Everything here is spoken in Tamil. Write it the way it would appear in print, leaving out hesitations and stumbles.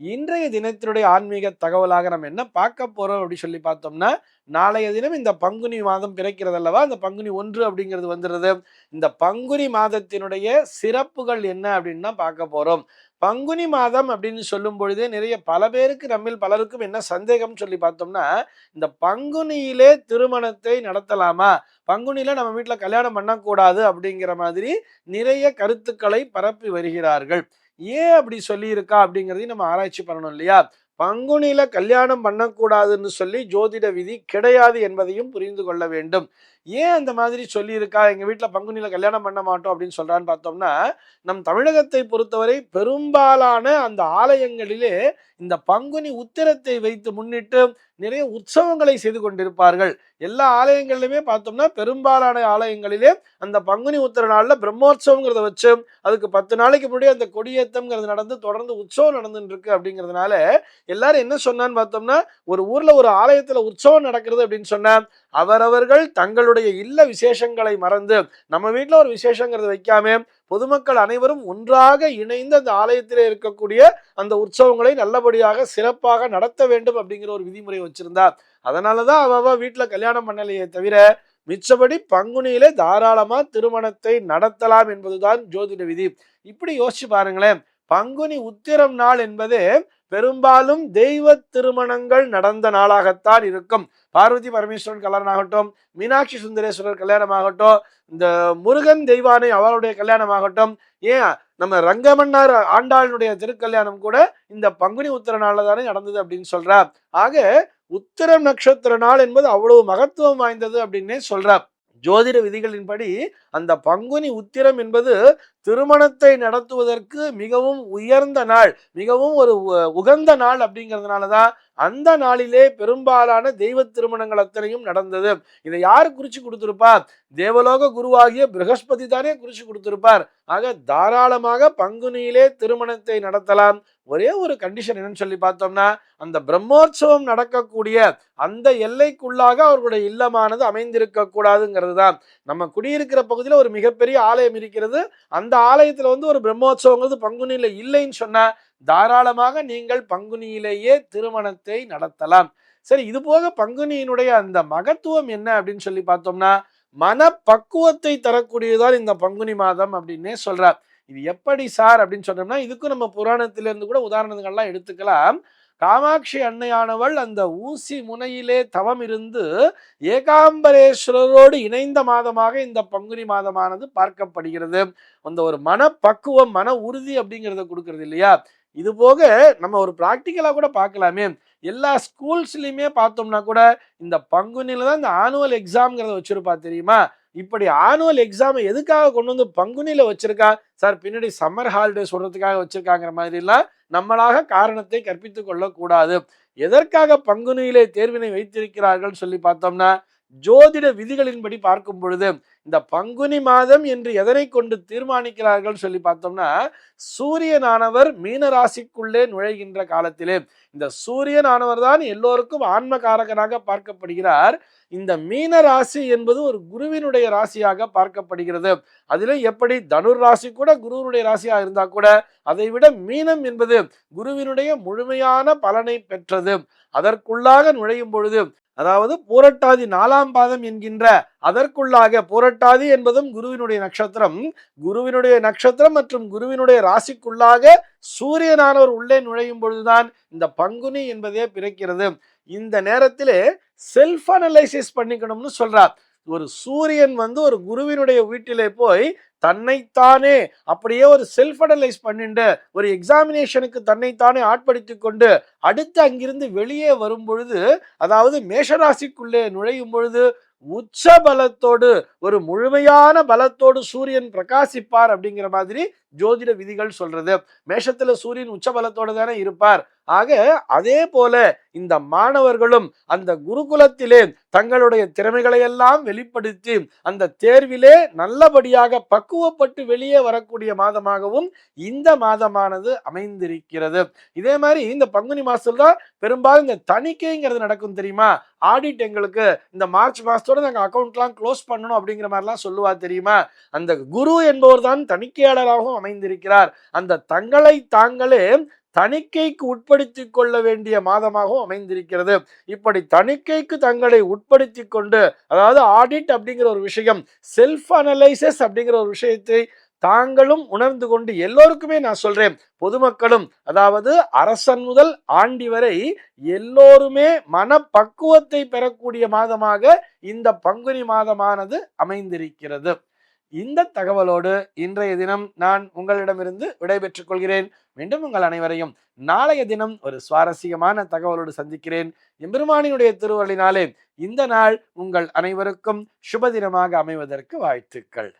இன்றைய தினத்தினுடைய ஆன்மீக தகவலாக நம்ம என்ன பார்க்க போறோம் அப்படின்னு சொல்லி பார்த்தோம்னா, நாளைய தினம் இந்த பங்குனி மாதம் பிறக்கிறது அல்லவா? அந்த பங்குனி 1 அப்படிங்கிறது வந்துருது. இந்த பங்குனி மாதத்தினுடைய சிறப்புகள் என்ன அப்படின்னு தான் பார்க்க போறோம். பங்குனி மாதம் அப்படின்னு சொல்லும் பொழுதே நிறைய பல பேருக்கு நம்மில் பலருக்கும் என்ன சந்தேகம் சொல்லி பார்த்தோம்னா, இந்த பங்குனியிலே திருமணத்தை நடத்தலாமா? பங்குனியில நம்ம வீட்ல கல்யாணம் பண்ணக்கூடாது அப்படிங்கிற மாதிரி நிறைய கருத்துக்களை பரப்பி வருகிறார்கள். ஏன் அப்படி சொல்லியிருக்கா அப்படிங்கிறதையும் நம்ம ஆராய்ச்சி பண்ணணும் இல்லையா? பங்குனியில கல்யாணம் பண்ணக்கூடாதுன்னு சொல்லி ஜோதிட விதி கிடையாது என்பதையும் புரிந்து கொள்ள வேண்டும். ஏன் அந்த மாதிரி சொல்லியிருக்கா? எங்க வீட்ல பங்குனியில கல்யாணம் பண்ண மாட்டோம் அப்படின்னு சொல்றான்னு பார்த்தோம்னா, நம் தமிழகத்தை பொறுத்தவரை பெரும்பாலான அந்த ஆலயங்களிலே இந்த பங்குனி உத்திரத்தை வைத்து முன்னிட்டு நிறைய உற்சவங்களை செய்து கொண்டிருப்பார்கள். எல்லா ஆலயங்களிலுமே பார்த்தோம்னா பெரும்பாலான ஆலயங்களிலே அந்த பங்குனி உத்திர நாள்ல பிரம்மோற்சவங்கிறத வச்சு அதுக்கு 10 நாளைக்கு முன்னாடி அந்த கொடியேத்தம்ங்கிறது நடந்து தொடர்ந்து உற்சவம் நடந்துட்டு இருக்கு அப்படிங்கிறதுனால எல்லாரும் என்ன சொன்னான்னு பார்த்தோம்னா, ஒரு ஊர்ல ஒரு ஆலயத்துல உற்சவம் நடக்கிறது அப்படின்னு சொன்னா அவரவர்கள் தங்களுடைய இல்ல விசேஷங்களை மறந்து நம்ம வீட்டுல ஒரு விசேஷங்கிறத வைக்காம பொதுமக்கள் அனைவரும் ஒன்றாக இணைந்து அந்த ஆலயத்திலே இருக்கக்கூடிய அந்த உற்சவங்களை நல்லபடியாக சிறப்பாக நடத்த வேண்டும் அப்படிங்கிற ஒரு விதிமுறை வச்சிருந்தா. அதனாலதான் அவ வீட்டுல கல்யாணம் பண்ணலையே தவிர மிச்சபடி பங்குனியிலே தாராளமா திருமணத்தை நடத்தலாம் என்பதுதான் ஜோதிட விதி. இப்படி யோசிச்சு பாருங்களேன். பங்குனி உத்திரம் நாள் என்பது பெரும்பாலும் தெய்வ திருமணங்கள் நடந்த நாளாகத்தான் இருக்கும். பார்வதி பரமேஸ்வரன் கல்யாணம் ஆகட்டும், மீனாட்சி சுந்தரேஸ்வரர் கல்யாணம் ஆகட்டும், இந்த முருகன் தெய்வானை அவருடைய கல்யாணம் ஆகட்டும், ஏன் நம்ம ரங்கமன்னார் ஆண்டாளுடைய திருக்கல்யாணம் கூட இந்த பங்குனி உத்திர நாள்ல தானே நடந்தது அப்படின்னு சொல்றார். ஆக உத்திரம் நட்சத்திர நாள் என்பது அவ்வளவு மகத்துவம் வாய்ந்தது அப்படின்னே சொல்றார். ஜோதிட விதிகளின்படி அந்த பங்குனி உத்திரம் என்பது திருமணத்தை நடத்துவதற்கு மிகவும் உயர்ந்த நாள், மிகவும் ஒரு உகந்த நாள் அப்படிங்கிறதுனாலதான் அந்த நாளிலே பெரும்பாலான தெய்வ திருமணங்கள் அத்தனையும் நடந்தது. இதை யாரு குறிச்சு கொடுத்திருப்பார்? தேவலோக குருவாகிய பிரகஸ்பதி தானே குறிச்சு கொடுத்திருப்பார். ஆக தாராளமாக பங்குனியிலே திருமணத்தை நடத்தலாம். ஒரே ஒரு கண்டிஷன் என்னன்னு சொல்லி பார்த்தோம்னா, அந்த பிரம்மோற்சவம் நடக்கக்கூடிய அந்த எல்லைக்குள்ளாக அவர்களுடைய இல்லமானது அமைந்திருக்க கூடாதுங்கிறது தான். நம்ம குடியிருக்கிற பகுதியில் ஒரு மிகப்பெரிய ஆலயம் இருக்கிறது. அந்த ஆலயத்துல ஒரு பிரம்மோற்சவங்கிறது பங்குனியில இல்லைன்னு சொன்னா தாராளமாக நீங்கள் பங்குனியிலேயே திருமணத்தை நடத்தலாம். சரி, இது போக பங்குனியினுடைய அந்த மகத்துவம் என்ன அப்படின்னு சொல்லி பார்த்தோம்னா, மனப்பக்குவத்தை தரக்கூடியதான் இந்த பங்குனி மாதம் அப்படின்னே சொல்றார். இது எப்படி சார் அப்படின்னு சொன்னோம்னா, இதுக்கும் நம்ம புராணத்திலிருந்து கூட உதாரணங்கள்லாம் எடுத்துக்கலாம். காமாட்சி அன்னையானவள் அந்த ஊசி முனையிலே தவம் இருந்து ஏகாம்பரேஸ்வரரோடு இணைந்த மாதமாக இந்த பங்குனி மாதமானது பார்க்கப்படுகிறது. அந்த ஒரு மனப்பக்குவம், மன உறுதி அப்படிங்கிறத கொடுக்கறது இல்லையா? இது போக நம்ம ஒரு பிராக்டிக்கலா கூட பார்க்கலாமே. எல்லா ஸ்கூல்ஸ்லயுமே பார்த்தோம்னா கூட இந்த பங்குனில தான் இந்த ஆனுவல் எக்ஸாம்ங்கிறத வச்சிருப்பா தெரியுமா? இப்படி ஆனுவல் எக்ஸாம் எதுக்காக கொண்டு வந்து பங்குனில வச்சிருக்கா சார்? பின்னாடி சம்மர் ஹாலிடே சொல்றதுக்காக வச்சிருக்காங்கிற மாதிரி எல்லாம் நம்மளாக காரணத்தை கற்பித்துக் கொள்ள கூடாது. எதற்காக பங்குனியிலே தேர்வினை வைத்திருக்கிறார்கள் சொல்லி பார்த்தோம்னா, ஜோதிட விதிகளின்படி பார்க்கும் பொழுது இந்த பங்குனி மாதம் என்று எதனை கொண்டு தீர்மானிக்கிறார்கள் சொல்லி பார்த்தோம்னா, சூரியனானவர் மீன ராசிக்குள்ளே நுழைகின்ற காலத்திலே இந்த சூரியனானவர் தான் எல்லோருக்கும் ஆன்மகாரகனாக பார்க்கப்படுகிறார். இந்த மீன ராசி என்பது ஒரு குருவினுடைய ராசியாக பார்க்கப்படுகிறது. அதிலே எப்படி தனுர் ராசி கூட குருவினுடைய ராசியாக இருந்தா கூட அதை விட மீனம் என்பது குருவினுடைய முழுமையான பலனை பெற்றது. அதற்குள்ளாக நுழையும் பொழுது, அதாவது பூரட்டாதி 4ஆம் பாதம் என்கின்ற அதற்குள்ளாக, பூரட்டாதி என்பதும் குருவினுடைய நட்சத்திரம், குருவினுடைய நட்சத்திரம் மற்றும் குருவினுடைய ராசிக்குள்ளாக சூரியனானவர் உள்ளே நுழையும் பொழுதுதான் இந்த பங்குனி என்பதே பிறக்கிறது. இந்த நேரத்திலே செல்ஃப் அனலைசிஸ் பண்ணிக்கணும்னு சொல்றார். ஒரு சூரியன் ஒரு குருவினுடைய வீட்டிலே போய் தன்னைத்தானே அப்படியே ஒரு செல்ஃப் அனலைஸ் பண்ணிட்டு ஒரு எக்ஸாமினேஷனுக்கு தன்னைத்தானே ஆட்படுத்தி கொண்டு அடுத்து அங்கிருந்து வெளியே வரும் பொழுது, அதாவது மேஷராசிக்குள்ளே நுழையும் பொழுது உச்ச பலத்தோடு, ஒரு முழுமையான பலத்தோடு சூரியன் பிரகாசிப்பார் அப்படிங்கிற மாதிரி ஜோதிட விதிகள் சொல்றது. மேஷத்துல சூரியன் உச்ச பலத்தோடு தானே இருப்பார். ஆக அதே போல இந்த மாணவர்களும் அந்த குருகுலத்திலே தங்களுடைய திறமைகளை எல்லாம் வெளிப்படுத்தி அந்த தேர்விலே நல்லபடியாக பக்குவப்பட்டு வெளியே வரக்கூடிய மாதமாகவும் இந்த மாதமானது அமைந்திருக்கிறது. இதே மாதிரி இந்த பங்குனி மாசத்துல தான் பெரும்பாலும் இந்த தணிக்கைங்கிறது நடக்கும் தெரியுமா? ஆடிட் எங்களுக்கு இந்த மார்ச் மாசத்தோட நாங்க அக்கௌண்ட்லாம் க்ளோஸ் பண்ணணும் அப்படிங்கிற மாதிரிலாம் சொல்லுவா தெரியுமா? அந்த குரு என்பவர் தான் தணிக்கையாளராகவும் அமைந்திருக்கிறார். அந்த தங்களை தாங்களே தணிக்கைக்கு உட்படுத்திக் கொள்ள வேண்டிய மாதமாகவும் அமைந்திருக்கிறது. இப்படி தணிக்கைக்கு தங்களை உட்படுத்தி கொண்டு, அதாவது ஆடிட் அப்படிங்கிற ஒரு விஷயம், செல்ஃப் அனலைசிஸ் அப்படிங்கிற ஒரு விஷயத்தை தாங்களும் உணர்ந்து கொண்டு, எல்லோருக்குமே நான் சொல்றேன், பொதுமக்களும், அதாவது அரசன் முதல் ஆண்டி வரை எல்லோருமே மனப்பக்குவத்தை பெறக்கூடிய மாதமாக இந்த பங்குனி மாதமானது அமைந்திருக்கிறது. இந்த தகவலோடு இன்றைய தினம் நான் உங்களிடமிருந்து விடைபெற்றுக் கொள்கிறேன். மீண்டும் உங்கள் அனைவரையும் நாளைய தினம் ஒரு சுவாரஸ்யமான தகவலோடு சந்திக்கிறேன். எம்பெருமானினுடைய திருவருளினாலே இந்த நாள் உங்கள் அனைவருக்கும் சுப தினமாக அமைவதற்கு வாழ்த்துக்கள்.